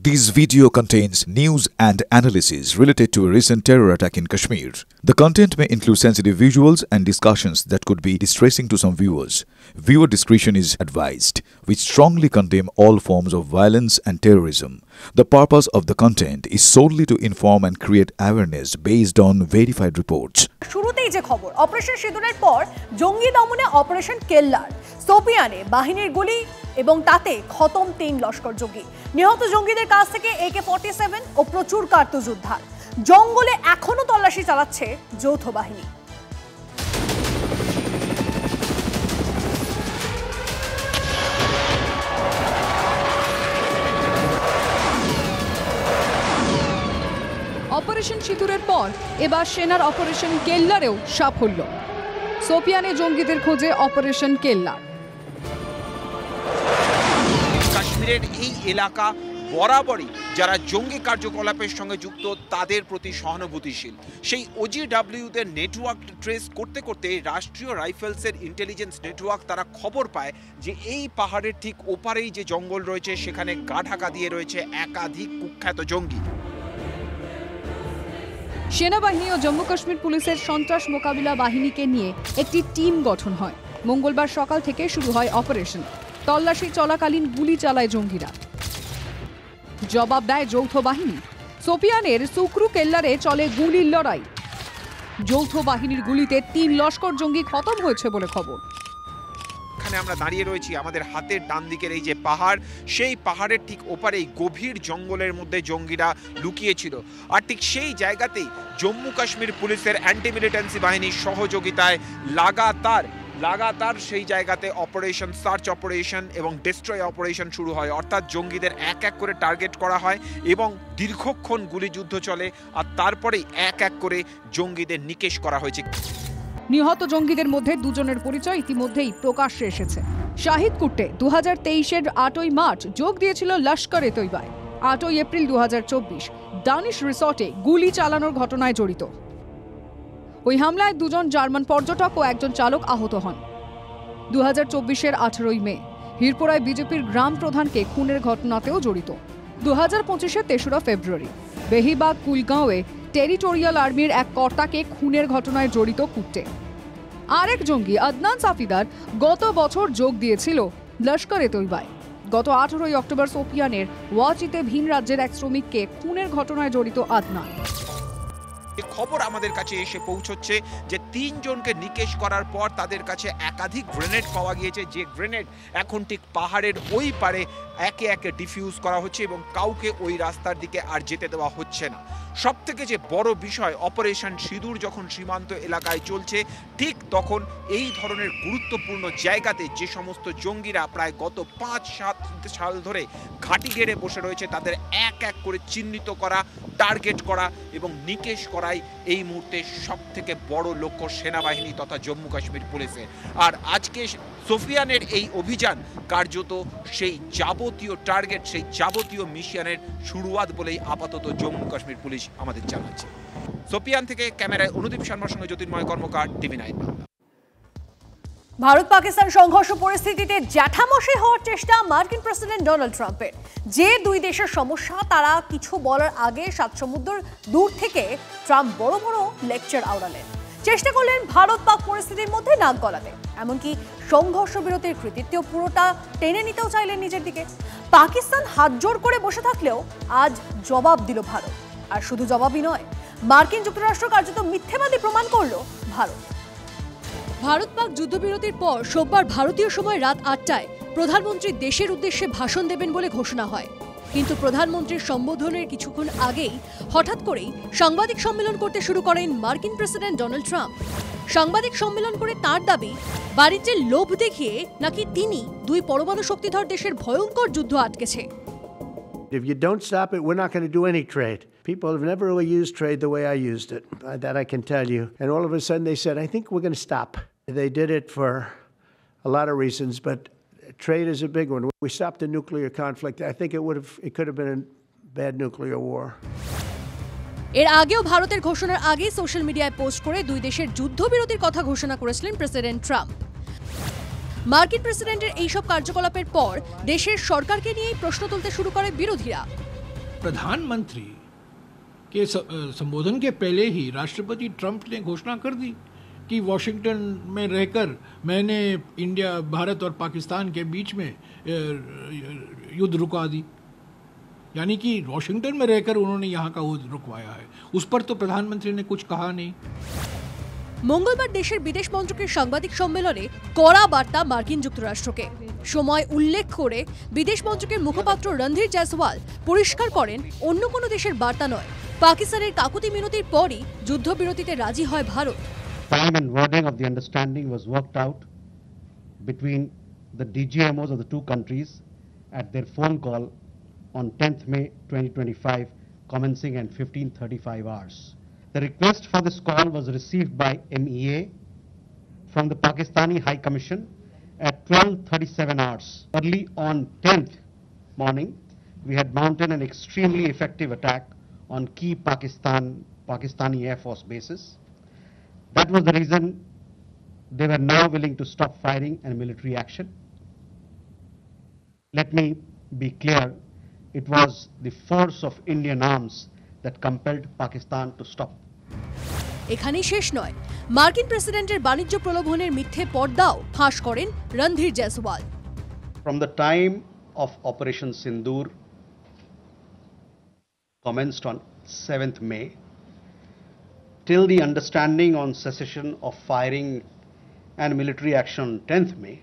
This video contains news and analysis related to a recent terror attack in Kashmir. The content may include sensitive visuals and discussions that could be distressing to some viewers. Viewer discretion is advised. We strongly condemn all forms of violence and terrorism. The purpose of the content is solely to inform and create awareness based on verified reports. শুরুতেই যে খবর, operation সিঁদুরের পর জঙ্গি দমনে operation কেল্লার সোপিয়ানে বাহিনীর গুলি এবং তাতে খতম ৩ লস্কর জঙ্গি। নিহত জঙ্গিদের কাছ থেকে AK-47 ও প্রচুর কার্তুজ উদ্ধার। জঙ্গলে এখনো তল্লাশি চালাচ্ছে যৌথ বাহিনী। অপারেশন সিঁদুরের পর এবার সেনার অপারেশন কেল্লারেও সাফল্য। সোপিয়ানে জঙ্গিদের খোঁজে অপারেশন কেল্লার। কাশ্মীরের এই এলাকা বরাবরই যারা জঙ্গি কার্যকলাপের সঙ্গে যুক্ত তাদের প্রতি সহানুভূতিশীল। সেই OGWদের নেটওয়ার্ক ট্রেস করতে করতে রাষ্ট্রীয় রাইফেলসের ইন্টেলিজেন্স নেটওয়ার্ক তারা খবর পায় যে এই পাহাড়ের ঠিক ওপারেই যে জঙ্গল রয়েছে সেখানে গা ঢাকা দিয়ে রয়েছে একাধিক কুখ্যাত জঙ্গি। সেনাবাহিনী ও জম্মু কাশ্মীর পুলিশের সন্ত্রাস মোকাবিলা বাহিনীকে নিয়ে একটি টিম গঠন হয়। মঙ্গলবার সকাল থেকে শুরু হয় অপারেশন। তল্লাশি চলাকালীন গুলি চালায় জঙ্গিরা। জবাব দেয় যৌথ বাহিনী। সোপিয়ানের সুকরু কেল্লারে চলে গুলির লড়াই। যৌথ বাহিনীর গুলিতে ৩ লস্কর জঙ্গি খতম হয়েছে বলে খবর। এখানে আমরা দাঁড়িয়ে রয়েছি, আমাদের হাতের ডান দিকের এই যে পাহাড়, সেই পাহাড়ের ঠিক ওপারেই গভীর জঙ্গলের মধ্যে জঙ্গিরা লুকিয়েছিল। আর ঠিক সেই জায়গাতেই জম্মু কাশ্মীর পুলিশের অ্যান্টি মিলিটেন্সি বাহিনীর সহযোগিতায় লাগাতার সেই জায়গাতে অপারেশন সার্চ অপারেশন এবং ডিস্ট্রয় অপারেশন শুরু হয়। অর্থাৎ জঙ্গিদের এক এক করে টার্গেট করা হয় এবং দীর্ঘক্ষণ গুলিযুদ্ধ চলে আর তারপরেই এক এক করে জঙ্গিদের নিকেশ করা হয়েছে। নিহত জঙ্গিদের মধ্যে দুজনের পরিচয় ইতিমধ্যেই প্রকাশ্যে এসেছে। শাহিদ কুট্টে 2023-এর 8ই মার্চ যোগ দিয়েছিল লস্করে তৈবায়। 8ই এপ্রিল 2024 দানিশ রিসর্টে গুলি চালানোর ঘটনায় জড়িত। ওই হামলায় 2 জন জার্মান পর্যটক ও একজন চালক আহত হন। 2024-এর 18ই মে হিরপুরায় বিজেপির গ্রাম প্রধানকে খুনের ঘটনাতেও জড়িত। 2025-এর 3রা ফেব্রুয়ারি বেহিবাগ কুলগাঁওয়ে টেরিটোরিয়াল আর্মির এক কর্তাকে খুনের ঘটনায় জড়িত কুট্টে। আরেক জঙ্গি আদনান সাফিদার গত বছর যোগ দিয়েছিল লস্করে তৈবায়। গত 18ই অক্টোবর সোপিয়ানের ওয়াচিতে ভিন রাজ্যের এক শ্রমিককে খুনের ঘটনায় জড়িত আদনান। খবর আমাদের কাছে এসে পৌঁছচ্ছে যে 3 জনকে নিকেশ করার পর তাদের কাছে একাধিক গ্রেনেড পাওয়া গিয়েছে, যে গ্রেনেড এখন ঠিক পাহাড়ের ওই পারে একে একে ডিফিউজ করা হচ্ছে এবং কাউকে ওই রাস্তার দিকে আর যেতে দেওয়া হচ্ছে না। সব থেকে যে বড় বিষয়, অপারেশন সিঁদুর যখন সীমান্ত এলাকায় চলছে ঠিক তখন এই ধরনের গুরুত্বপূর্ণ জায়গাতে যে সমস্ত জঙ্গিরা প্রায় গত 5-7 সাল ধরে ঘাঁটি গেড়ে বসে রয়েছে তাদের এক এক করে চিহ্নিত করা, টার্গেট করা এবং নিকেশ করাই এই মুহূর্তে সব থেকে বড় লক্ষ্য সেনাবাহিনী তথা জম্মু কাশ্মীর পুলিশের। আর আজকে সোফিয়ানের এই অভিযান কার্যত সেই যাবতীয় টার্গেট, সেই যাবতীয় মিশনের শুরুয়াত বলেই আপাতত জম্মু কাশ্মীর পুলিশ আমাদের জানাচ্ছে। সোফিয়ান থেকে ক্যামেরায় অনুদীপ শর্মার সঙ্গে জ্যোতির্ময় কর্মকার, TV9 বাংলা। ভারত পাকিস্তান সংঘর্ষ পরিস্থিতিতে জ্যাঠামশাই হওয়ার চেষ্টা মার্কিন প্রেসিডেন্ট ডোনাল্ড ট্রাম্পের। যে দুই দেশের সমস্যা তারা কিছু বলার আগে 7 সমুদ্র দূর থেকে ট্রাম্প বড় বড় লেকচার আওড়ালেন। চেষ্টা করলেন ভারত পাক পরিস্থিতির মধ্যে নাক গলাতে। এমনকি সংঘর্ষ বিরতির কৃতিত্ব পুরোটা টেনে নিতেও চাইলেন নিজের দিকে। পাকিস্তান হাত জোড় করে বসে থাকলেও আজ জবাব দিল ভারত। আর শুধু জবাবই নয়, মার্কিন যুক্তরাষ্ট্র কার্যত মিথ্যেবাদী প্রমাণ করলো ভারত। ভারত পাক যুদ্ধবিরতির পর সোমবার ভারতীয় সময় রাত 8টায় প্রধানমন্ত্রী দেশের উদ্দেশ্যে ভাষণ দেবেন বলে ঘোষণা হয়। কিন্তু প্রধানমন্ত্রীর সম্বোধনের কিছুক্ষণ আগেই হঠাৎ করেই সাংবাদিক সম্মেলন করতে শুরু করেন মার্কিন প্রেসিডেন্ট ডোনাল্ড ট্রাম্প। সাংবাদিক সম্মেলন করে তার দাবি, বাণিজ্যের লোভ দেখিয়ে নাকি তিনি 2 পরমাণু শক্তিধর দেশের ভয়ঙ্কর যুদ্ধ আটকেছে। If you don't stop it, we're not going to do any trade. People have never really used trade the way I used it. That I can tell you. And all of a sudden they said, I think we're going to stop. They did it for a lot of reasons, but trade is a big one. We stopped the nuclear conflict. I think it could have been a bad nuclear war. এর আগেও ভারতের ঘোষণার আগেই social মিডিয়ায় post করে 2 দেশের যুদ্ধবিরতির কথা ঘোষণা করেছিলেন প্রেসিডেন্ট ট্রাম্প। মার্কিন প্রেসিডেন্টের এইসব কার্যকলাপের পর দেশের সরকারকে নিয়েই প্রশ্ন তুলতে শুরু করে বিরোধীরা। प्रधानमंत्री के संबोधन के पहले ही राष्ट्रपति ट्रंप ने घोषणा कर दी कि वॉशिंगटन में रहकर मैंने भारत और पाकिस्तान के बीच में युद्ध रुकवा दी। यानी कि वॉशिंगटन में रहकर उन्होंने यहाँ का युद्ध रुकवाया है। उस पर तो प्रधानमंत्री ने कुछ कहा नहीं। মঙ্গলবার দেশের বিদেশ মন্ত্রকের সাংবাদিক সম্মেলনে কড়া বার্তা মার্কিন যুক্তরাষ্ট্রকে। সময় উল্লেখ করে বিদেশ মন্ত্রকের মুখপাত্র রণধীর জয়সওয়াল পরিষ্কার করেন অন্য কোনো দেশের বার্তা নয়, পাকিস্তানের কাকুতি মিনতির পরই যুদ্ধবিরতিতে রাজি হয় Bharat. Time and wording of the understanding was worked out between the DGMOs of the two countries at their phone call on 10th May 2025, commencing at 15:35 hours. The request for this call was received by MEA from the Pakistani High Commission at 12:37 hours. Early on 10th morning, we had mounted an extremely effective attack on key Pakistani Air Force bases. That was the reason they were now willing to stop firing and military action. Let me be clear, it was the force of Indian arms that compelled Pakistan to stop. এখানেই শেষ নয়, মার্কিন প্রেসিডেন্টের বাণিজ্য প্রলোভনের মিথ্যে পর্দাও ফাঁস করেন Randhir Jaiswal. From the time of Operation Sindoor commenced on 7th May till the understanding on cessation of firing and military action on 10th May,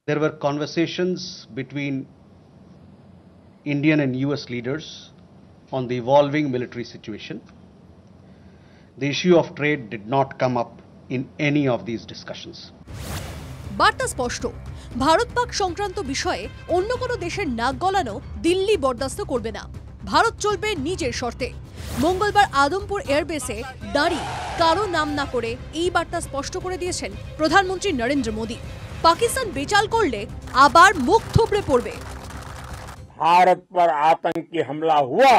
there were conversations between Indian and US leaders on the evolving military situation. The issue of trade did not come up in any of these discussions. বার্তা স্পষ্ট, ভারত পাক সংক্রান্ত বিষয়ে অন্য কোনো দেশের নাক গলানো দিল্লি বরদাস্ত করবে না। ভারত চলবে নিজের শর্তে। মঙ্গলবার আদমপুর এয়ারবেসে দাঁড়িয়ে কারো নাম না করে এই বার্তা স্পষ্ট করে দিয়েছেন প্রধানমন্ত্রী নরেন্দ্র মোদী। পাকিস্তান বেচাল করলে আবার মুখ থুবড়ে পড়বে। भारत पर आतंकी हमला हुआ,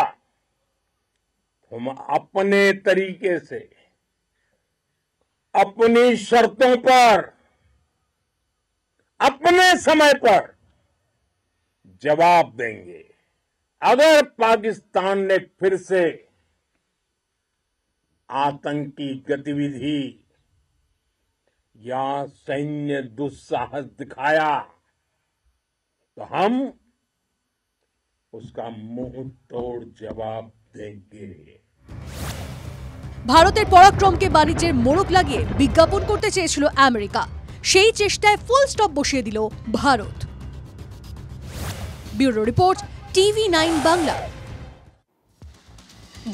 हम अपने तरीके से अपनी शर्तों पर अपने समय पर जवाब देंगे। अगर पाकिस्तान ने फिर से आतंकी गतिविधि या सैन्य दुस्साहस दिखाया तो हम उसका मुंह तोड़ जवाब देंगे। ভারতের পরাক্রমকে বাণিজ্যের মোড়ক লাগিয়ে বিজ্ঞাপন করতে চেয়েছিল আমেরিকা, সেই চেষ্টায় ফুল স্টপ বসিয়ে দিল Bharat. Bureau report, TV9 Bangla.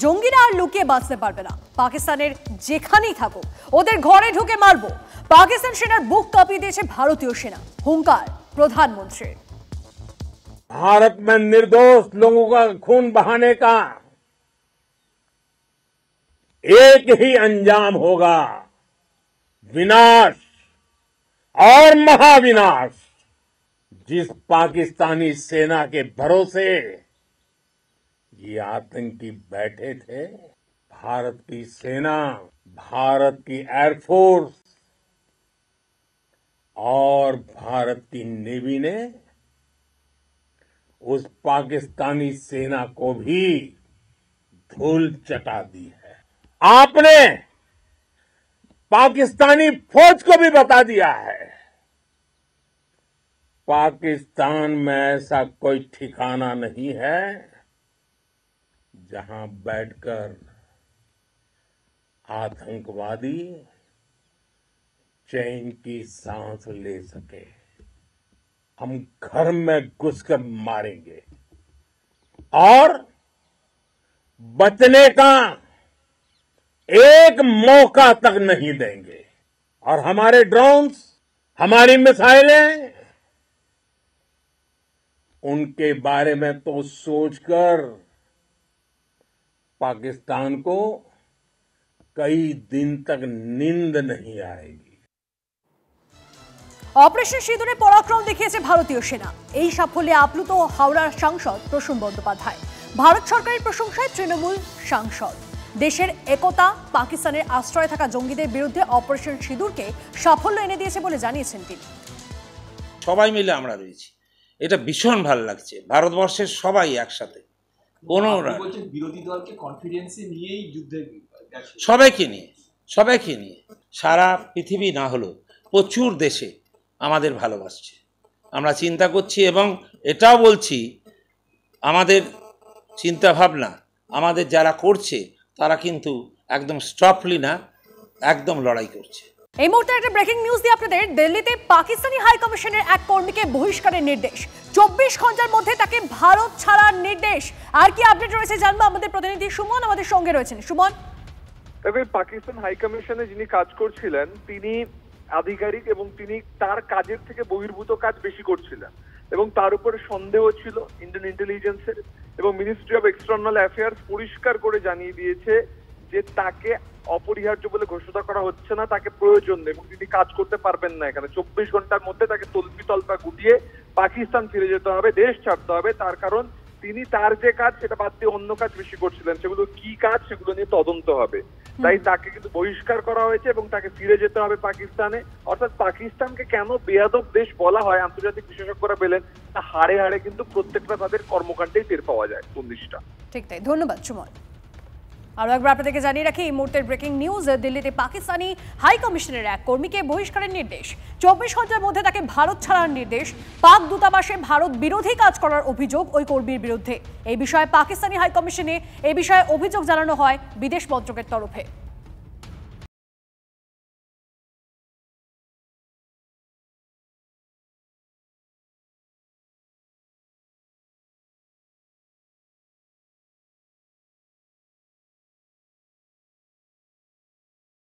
জঙ্গিরা আর লুকিয়ে বাঁচতে পারবে না, পাকিস্তানের যেখানেই থাকুক ওদের ঘরে ঢুকে মারবো। পাকিস্তান সেনার বুক কাঁপিয়ে দিয়েছে ভারতীয় সেনা, হুঙ্কার প্রধানমন্ত্রীর। भारत में निर्दोष लोगों का खून बहाने का एक ही अंजाम होगा, विनाश और महाविनाश। जिस पाकिस्तानी सेना के भरोसे ये आतंकी बैठे थे, भारत की सेना, भारत की एयरफोर्स और भारत की नेवी ने उस पाकिस्तानी सेना को भी धूल चटा दी है। आपने पाकिस्तानी फौज को भी बता दिया है, पाकिस्तान में ऐसा कोई ठिकाना नहीं है जहां बैठकर आतंकवादी चैन की सांस ले सके। हम घर में घुसकर मारेंगे और बचने का एक मौका तक नहीं देंगे। और हमारे ड्रोन्स, हमारी मिसाइलें, उनके बारे में तो सोचकर पाकिस्तान को कई दिन तक नींद नहीं आएगी। অপারেশন সিঁদুরে পরাক্রম দেখিয়েছে ভারতীয় সেনা। এই সাফল্যে আপ্লুত হাওড়ার সাংসদ প্রসূন বন্দ্যোপাধ্যায়। ভারত সরকারের প্রশংসায় তৃণমূল সাংসদ। দেশের একতা, পাকিস্তানের আশ্রয়ে থাকা জঙ্গিদের বিরুদ্ধে অপারেশন সিঁদুরকে সাফল্য এনে দিয়েছে বলে জানিয়েছেন তিনি। সবাই মিলে আমরা রয়েছি এটা ভীষণ ভালো লাগছে। ভারতবর্ষের সবাই একসাথে, কোনো বিরোধী দলকে কনফিডেন্সে নিয়েই যুদ্ধে, সবাইকে নিয়ে সারা পৃথিবী না হলেও প্রচুর দেশে আমাদের ভালোবাসছে। আমরা চিন্তা করছি এবং এটাও বলছি, আমাদের চিন্তা ভাবনা আমাদের যারা করছে তারা কিন্তু একদম স্টপলি না, একদম লড়াই করছে। এই মুহূর্তে একটা ব্রেকিং নিউজ দিয়ে আপনাদের। দিল্লিতে পাকিস্তানি হাই কমিশনের এক কর্মীকে বহিষ্কারের নির্দেশ, 24 ঘন্টার মধ্যে তাকে ভারত ছাড়ার নির্দেশ। আর কি আপডেট রয়েছে জানবো আমাদের প্রতিনিধি সুমন আমাদের সঙ্গে রয়েছেন। সুমন, তবে পাকিস্তান হাই কমিশনে যিনি কাজ করছিলেন তিনি আধিকারিক এবং তিনি তার কাজের থেকে বহির্ভূত কাজ বেশি করছিলেন এবং তার উপরে সন্দেহ ছিল ইন্ডিয়ান ইন্টেলিজেন্সের, এবং মিনিস্ট্রি অফ এক্সটার্নাল অ্যাফেয়ার্স পরিষ্কার করে জানিয়ে দিয়েছে যে তাকে অপরিহার্য বলে ঘোষণা করা হচ্ছে না, তাকে প্রয়োজন নেই এবং তিনি কাজ করতে পারবেন না এখানে। 24 ঘন্টার মধ্যে তাকে তল্পি তল্পা গুটিয়ে পাকিস্তান ফিরে যেতে হবে, দেশ ছাড়তে হবে। তার কারণ তিনি তার যে কাজ সেটা বাদ দিয়ে অন্য কাজ বেশি করছিলেন, সেগুলো কি কাজ সেগুলো নিয়ে তদন্ত হবে। তাই তাকে কিন্তু বহিষ্কার করা হয়েছে এবং তাকে ফিরে যেতে হবে পাকিস্তানে। অর্থাৎ পাকিস্তানকে কেন বেয়াদব দেশ বলা হয় আন্তর্জাতিক বিশেষজ্ঞরা বলেন, তা হাড়ে হাড়ে কিন্তু প্রত্যেকটা তাদের কর্মকাণ্ডেই টের পাওয়া যায় পুলিশটা। ঠিক তাই, ধন্যবাদ সুমন। আরো একবার আপনাদেরকে জানিয়ে রাখি, এই মুহূর্তের ব্রেকিং নিউজ। দিল্লিতে পাকিস্তানি হাই কমিশনের এক কর্মীকে বহিষ্কারের নির্দেশ, 24 ঘন্টার মধ্যে তাকে ভারত ছাড়ার নির্দেশ। পাক দূতাবাসে ভারত বিরোধী কাজ করার অভিযোগ ওই কর্মীর বিরুদ্ধে। এই বিষয়ে পাকিস্তানি হাই কমিশনে এই বিষয়ে অভিযোগ জানানো হয় বিদেশ মন্ত্রকের তরফে।